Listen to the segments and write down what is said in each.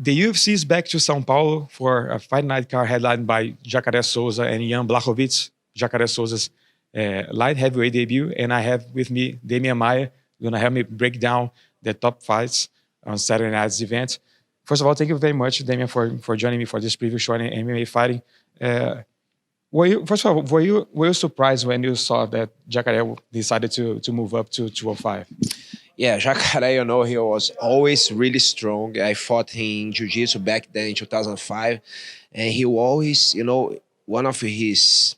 The UFC is back to Sao Paulo for a fight night card headlined by Jacare Souza and Jan Blachowicz. Jacare Souza's light heavyweight debut, and I have with me Demian Maia, going to help me break down the top fights on Saturday night's event. First of all, thank you very much, Damian, for joining me for this preview show on MMA fighting. Uh, first of all, were you surprised when you saw that Jacare decided to move up to 205? Yeah, Jacare, he was always really strong. I fought him in Jiu-Jitsu back then in 2005. And he always, one of his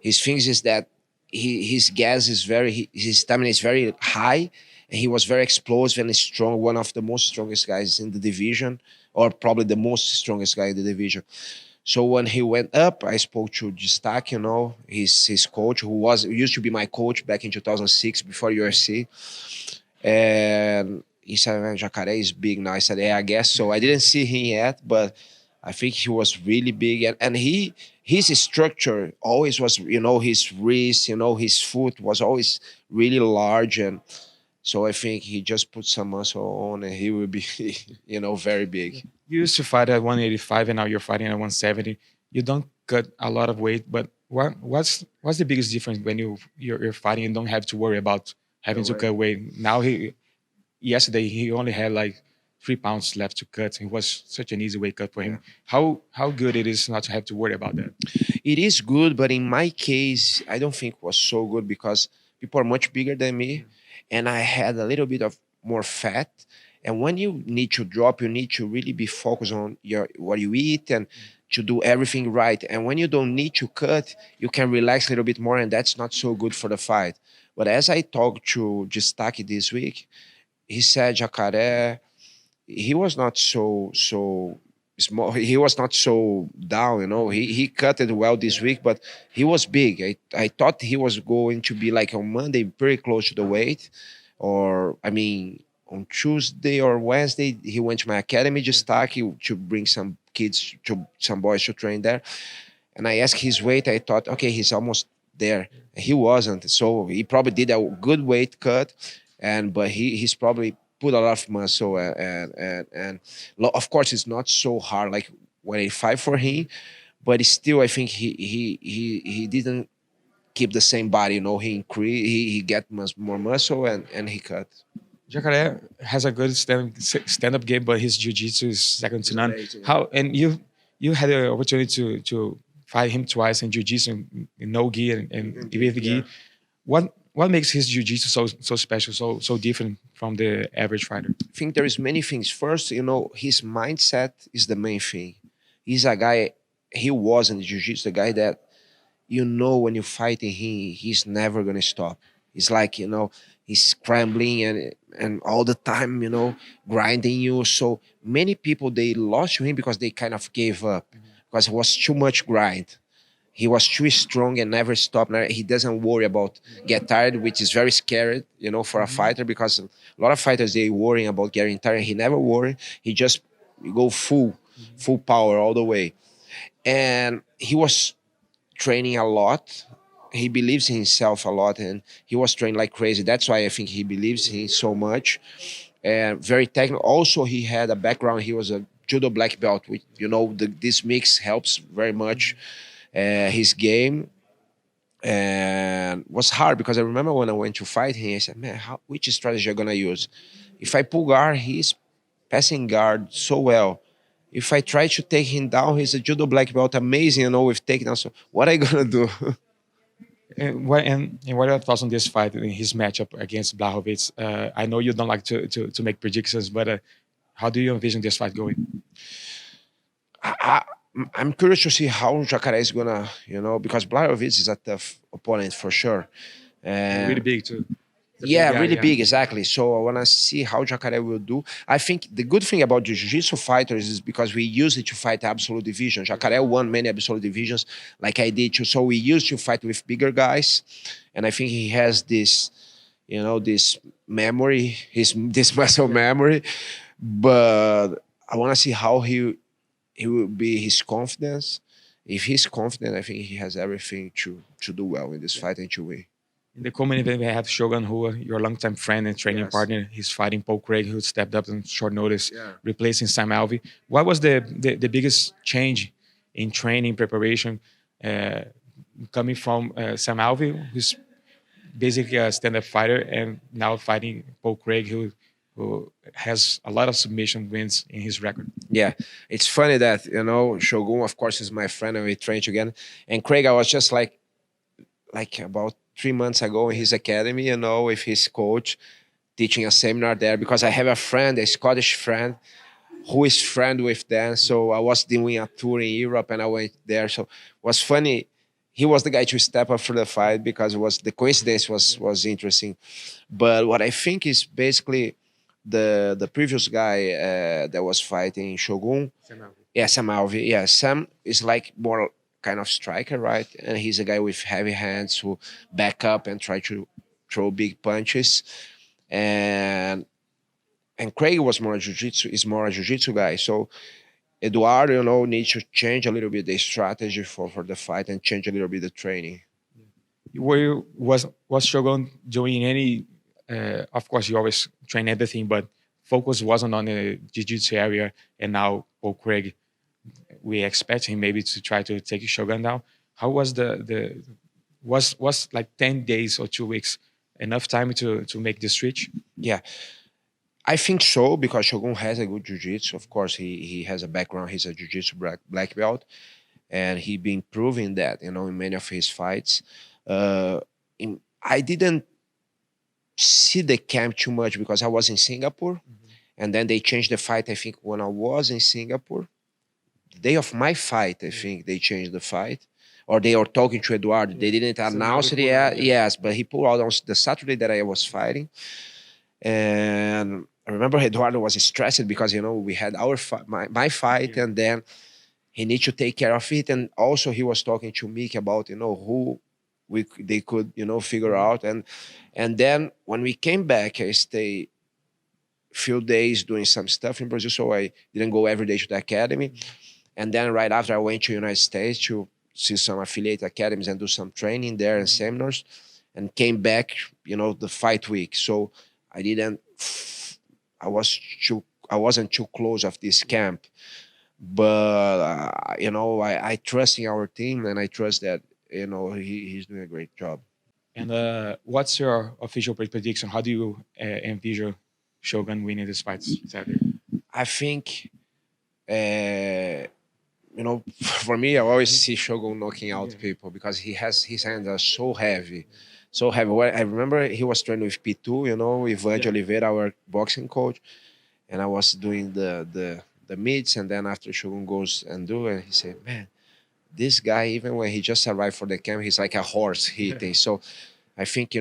things is that his gas is his stamina is very high. And he was very explosive and strong, one of the most strongest guys in the division, or probably the most strongest guy in the division. So when he went up, I spoke to Gistak, his coach, who used to be my coach back in 2006 before UFC. And he said, man, Jacare is big now. I said, yeah, I guess so. I didn't see him yet, but I think he was really big. And his structure always was, his wrist, his foot was always really large. And so I think he just put some muscle on and he will be, very big. You used to fight at 185 and now you're fighting at 170. You don't cut a lot of weight, but what's the biggest difference when you're fighting and don't have to worry about having to cut weight? Now yesterday he only had like 3 pounds left to cut. It was such an easy weight cut for him. How good it is not to have to worry about that. It is good, but in my case, I don't think it was so good because people are much bigger than me, and I had a little bit of more fat. And when you need to drop, you need to really be focused on what you eat and to do everything right. And when you don't need to cut, you can relax a little bit more, and that's not so good for the fight. But as I talked to Gistaki this week, he said Jacare, he was not so small. He was not so down, He cut it well this week, but he was big. I thought he was going to be like on Monday, very close to the weight, or I mean on Tuesday or Wednesday, he went to my academy just to bring some kids, some boys to train there. And I asked his weight. I thought, okay, he's almost there. He wasn't. So he probably did a good weight cut, but he's probably put a lot of muscle and of course it's not so hard like 185 for him, but still I think he didn't keep the same body. He increased, he get more muscle and he cut. Jacare has a good stand-up game, but his jiu-jitsu is second to none. How and you had the opportunity to fight him twice in jiu-jitsu in no gi and with gi. What makes his jiu-jitsu so special, so different from the average fighter? I think there is many things. First, his mindset is the main thing. He's a guy. He was in the jiu-jitsu, the guy that when you're fighting him, he's never gonna stop. It's like he's scrambling and all the time, grinding you. So many people they lost to him because they kind of gave up because it was too much grind. He was too strong and never stopped. He doesn't worry about get tired, which is very scary, for a fighter because a lot of fighters they worry about getting tired. He never worry. He just go full power all the way. And he was training a lot. He believes in himself a lot, and he was training like crazy. That's why I think he believes in so much. And very technical. Also, he had a background. He was a judo black belt, which this mix helps very much. His game and was hard because I remember when I went to fight him, I said, man, which strategy am I gonna use? If I pull guard, he's passing guard so well. If I try to take him down, he's a judo black belt, amazing, with takedown. So what I gonna do? And what are your thoughts on this fight in his matchup against Blachowicz? I know you don't like to make predictions, but how do you envision this fight going? I'm curious to see how Jacare is gonna, because Blachowicz is a tough opponent for sure. And really big too. Really big, exactly. So I want to see how Jacare will do. I think the good thing about the jiu-jitsu fighters is because we use it to fight absolute division. Jacare won many absolute divisions, like I did too. So we used to fight with bigger guys, and I think he has this, this memory, this muscle memory. But I want to see how he will be, his confidence. If he's confident, I think he has everything to do well in this fight and to win. In the common event, we have Shogun, who your longtime friend and training Yes. partner. He's fighting Paul Craig, who stepped up on short notice, Yeah. replacing Sam Alvey. What was the biggest change in training preparation uh, coming from Sam Alvey, who's basically a stand-up fighter, and now fighting Paul Craig, who has a lot of submission wins in his record? Yeah, it's funny that Shogun, of course, is my friend, and we train together. And Craig, I was just like about 3 months ago in his academy, with his coach, teaching a seminar there because I have a friend, a Scottish friend, who is friend with them. So I was doing a tour in Europe and I went there. So it was funny. He was the guy to step up for the fight because the coincidence was interesting. But what I think is basically the previous guy that was fighting Shogun. Sam Alvey. Yeah, Sam Alvey. Yeah, Sam is like more kind of striker, right? And he's a guy with heavy hands who back up and try to throw big punches. And Craig was more a jiu-jitsu, is more a jiu-jitsu guy. So Eduardo, needs to change a little bit the strategy for the fight and change a little bit the training. Was Shogun doing any? Of course, you always train everything, but focus wasn't on the jiu-jitsu area. And now Paul Craig, we expect him maybe to try to take Shogun down. How was the was like 10 days or 2 weeks enough time to make the switch? Yeah, I think so because Shogun has a good jiu-jitsu. Of course, he has a background. He's a jiu-jitsu black belt, and he been proving that in many of his fights. Uh, I didn't see the camp too much because I was in Singapore, and then they changed the fight. I think when I was in Singapore, the day of my fight, I think they changed the fight, or they were talking to Eduardo. They didn't announce it yet. Yes, but he pulled out on the Saturday that I was fighting. And I remember Eduardo was stressed because we had my fight, and then he needs to take care of it. And also he was talking to Mick about who they could figure out. And then when we came back, I stayed few days doing some stuff in Brazil, so I didn't go every day to the academy. And then right after I went to United States to see some affiliate academies and do some training there and seminars, and came back the fight week. So I didn't. I wasn't too close of this camp, but I trust in our team, and I trust that he's doing a great job. And what's your official prediction? How do you envision Shogun winning this fight Saturday? I think, for me, I always see Shogun knocking out people because his hands are so heavy. So heavy. I remember he was training with P2, with Vante Oliveira, our boxing coach, and I was doing the meets, and then after Shogun goes and he said, "Man, this guy, even when he just arrived for the camp, he's like a horse hitting." So I think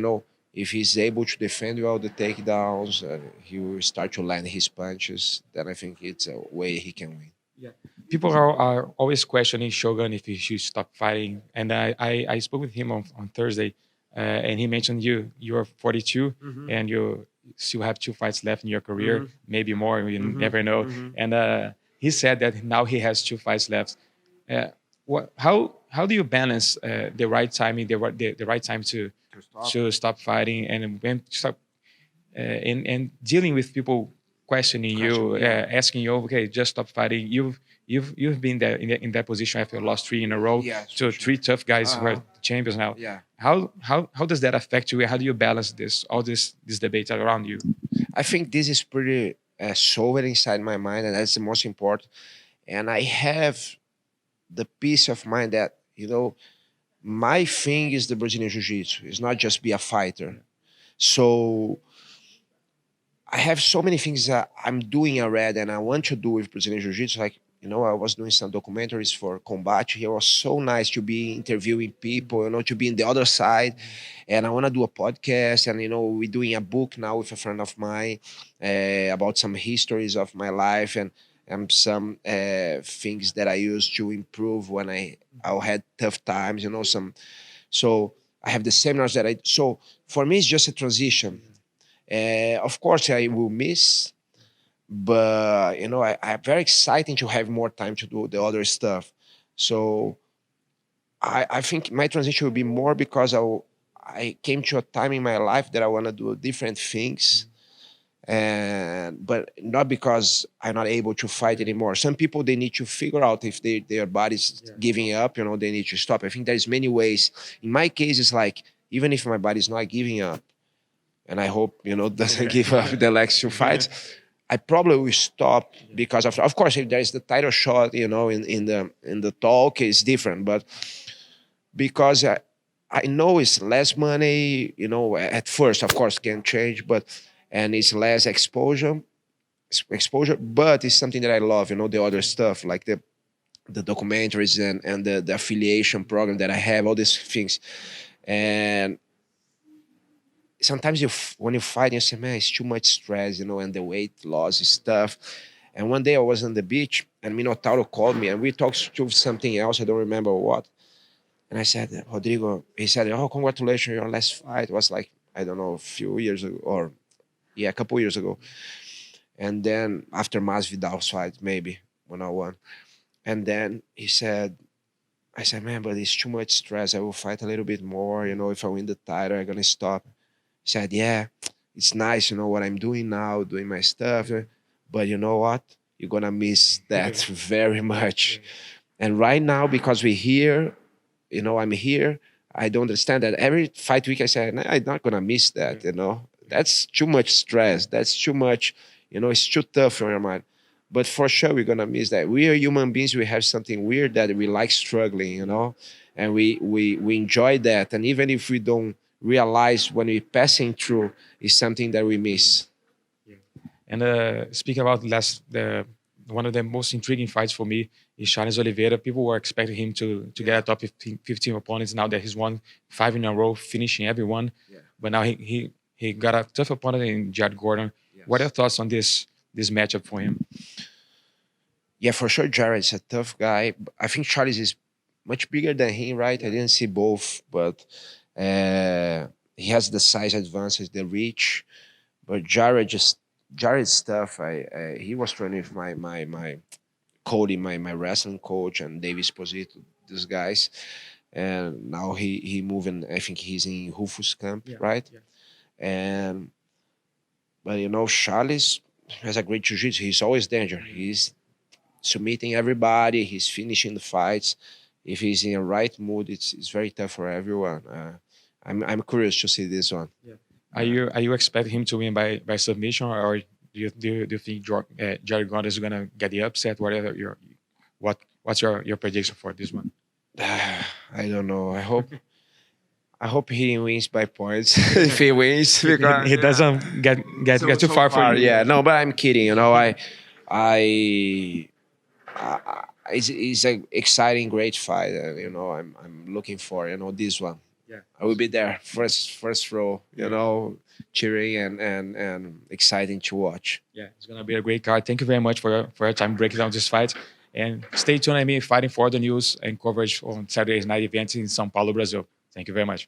if he's able to defend well the takedowns, he will start to land his punches. Then I think it's a way he can win. People are always questioning Shogun if he should stop fighting. And I spoke with him on Thursday, and he mentioned you're 42 and you still have 2 fights left in your career, maybe more. You never know. And he said that now he has 2 fights left. How do you balance the right timing, the right time to stop fighting, and when to stop and dealing with people questioning you, asking you, okay, just stop fighting. You've been there in that position after you lost 3 in a row to 3 tough guys who are champions now. Yeah. How does that affect you? How do you balance this debate around you? I think this is pretty sober inside my mind, and that's the most important. And I have the peace of mind that my thing is the Brazilian Jiu-Jitsu. It's not just be a fighter. So I have so many things that I'm doing already, and I want to do with Brazilian Jiu-Jitsu. Like I was doing some documentaries for Combate. It was so nice to be interviewing people, to be in the other side. And I want to do a podcast. And, we're doing a book now with a friend of mine about some histories of my life and some things that I used to improve when I had tough times, So I have the seminars so for me, it's just a transition. Of course, I will miss, but I'm very excited to have more time to do the other stuff. So I think my transition will be more because I came to a time in my life that I want to do different things, and but not because I'm not able to fight anymore. Some people, they need to figure out if their body's giving up, they need to stop. I think there's many ways. In my case, it's like, even if my body's not giving up, and I hope doesn't give up the next two fights, I probably will stop because of course, if there is the title shot, in the talk, it's different, but because I know it's less money, at first, of course, can change, and it's less exposure, but it's something that I love, the other stuff, like the documentaries and the affiliation program that I have, all these things. And sometimes when you fight, you say, man, it's too much stress, and the weight loss stuff. And one day I was on the beach and Minotauro called me and we talked to something else. I don't remember what. And I said, Rodrigo, he said, oh, congratulations, your last fight was like, I don't know, a few years ago, or a couple years ago. And then after Masvidal's fight, maybe, when I won. And then I said, man, but it's too much stress. I will fight a little bit more. If I win the title, I'm going to stop. He said, yeah, it's nice, what I'm doing now, doing my stuff. But you know what? You're going to miss that very much. And right now, because we're here, I'm here, I don't understand that. Every fight week I say, "Nah, I'm not going to miss that, That's too much stress. That's too much, it's too tough on your mind. But for sure, we're going to miss that. We are human beings. We have something weird that we like struggling, and we enjoy that. And even if we don't realize when we're passing through, it's something that we miss. And speaking about one of the most intriguing fights for me is Charles Oliveira. People were expecting him to get a top 15 opponents. Now that he's won 5 in a row, finishing everyone. Yeah. But now he got a tough opponent in Jared Gordon. Yes. What are your thoughts on this matchup for him? Yeah, for sure, Jared's a tough guy. I think Charles is much bigger than him, right? I didn't see both, but he has the size advantage, the reach. But Jared's stuff. He was training with my Cody, my wrestling coach, and Davis Posito, these guys. And now he moving. I think he's in Rufus camp, right? Yeah. But Charles has a great jiu-jitsu. He's always danger. He's submitting everybody. He's finishing the fights. If he's in the right mood, it's very tough for everyone. I'm curious to see this one. Yeah. Are you expecting him to win by submission, or do you think Jared Gordon is gonna get the upset? What's your prediction for this one? I don't know. I hope he wins by points. If he wins, because he doesn't get too far for you. Yeah, no, but I'm kidding. It's an exciting, great fight. I'm looking for this one. Yeah, I will be there first row. Cheering and exciting to watch. Yeah, it's gonna be a great card. Thank you very much for your time breaking down this fight. And stay tuned. Fighting for the news and coverage on Saturday night events in Sao Paulo, Brazil. Thank you very much.